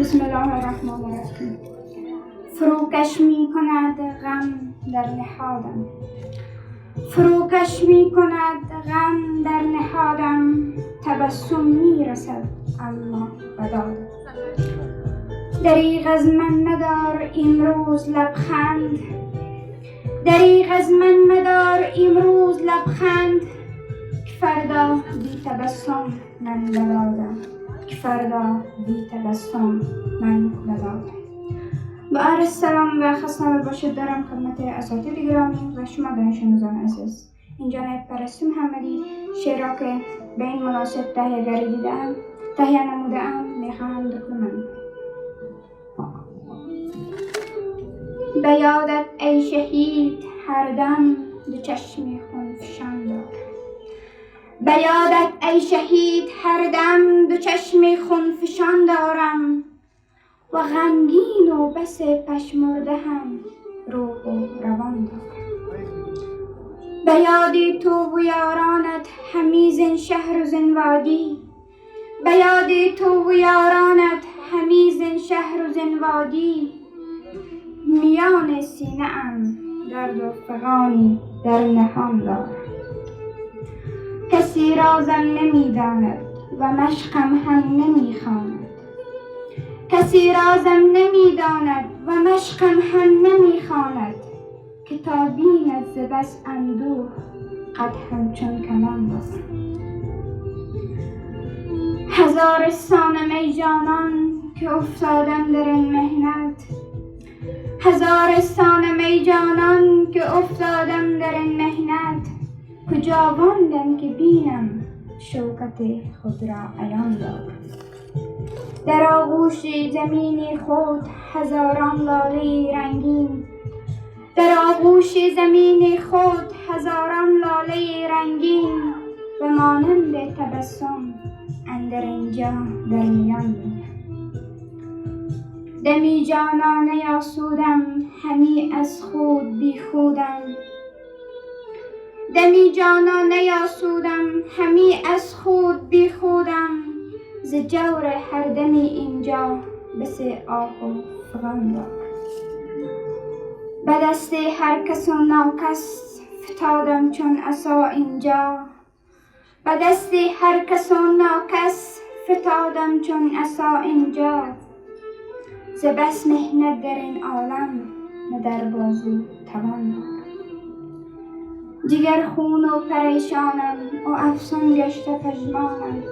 بسم الله الرحمن الرحیم. فروکش می کند غم در نهادم، فروکش می کند غم در نهادم. تبسم می رسد اما بدادم. دریغ از من مدار امروز لبخند، دریغ از من مدار امروز لبخند. که فردا بی تبسم من بدادم، که فردا بی تبسم من بدادم. با عرض سلام و خسته نباشید دارم خدمت اساتید گرامی و شما دانش‌آموزان عزیز. اینجا نایب پرستو محمدی شعر را که به این مناسب تهیه نموده‌ام میخواهم بخوانم. به یادت ای شهید هر دم دو چشم خون فشان دارم، به یادت ای شهید هر دم دو چشم خون فشان دارم. و غمگین و بس پژمرده هم روح و روان دارم. به یاد تو و یارانت همی زین شهر و زین وادی، به یاد تو و یارانت همی زین شهر و زین وادی. میان سینه ام درد و فغانی در نهان دارم. کسی رازم نمیداند و مشقم هم نمیخواند، کسی رازم نمیداند و مشقم هم نمیخواند. که تا بیند ز بس اندوه قد همچون کمان دارم. هزارستانم ای جانان که افتادم در این محنت، هزارستانم ای جانان که افتادم در این محنت. کجا ماندم که بینم شوکت خود را عیان دارم. در آغوش زمین خود هزاران لاله رنگین، در آغوش زمین خود هزاران لاله رنگین. و مانند تبسم اندر اینجا در میان دارم. دمی جانانه نیاسودم همی از خود بی خودم، دمی جانانه نیاسودم همی از خود بی خودم. ز جور هر دمی اینجا بس آه و فغان دارم. به دست هر کس و ناکس فتادم چون عصا اینجا، به دست هر کس و ناکس فتادم چون عصا اینجا. ز بس محنت در این عالم نه در بازو توان دارم. جگر خون و پریشانم و افسون گشته پژمانم،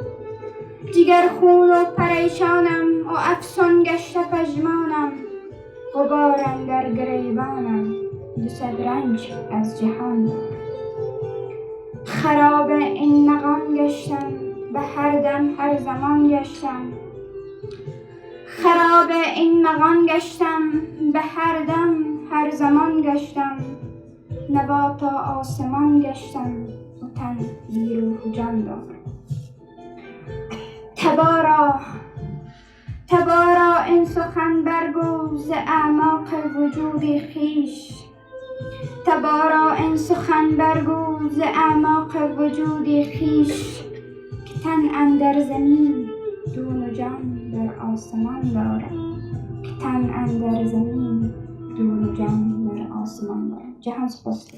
جگر خون و پریشانم و افسون گشته پژمانم. غبار اندر گریبانم دو صد رنج از جهان دارم. خراب این مغان گشتم به هر دم هر زمان گشتم، خراب این مغان گشتم به هر دم هر زمان گشتم. نوا تا آسمان گشتم و تن بی روح و جان دارم. تبارا این سخن برگو ز اعماق وجود خویش، تبارا این سخن برگو ز اعماق وجود خویش. که تن اندر زمین دون و جان در آسمان دارم، که تن اندر زمین دون و جان در آسمان دارم. جهان سپاس.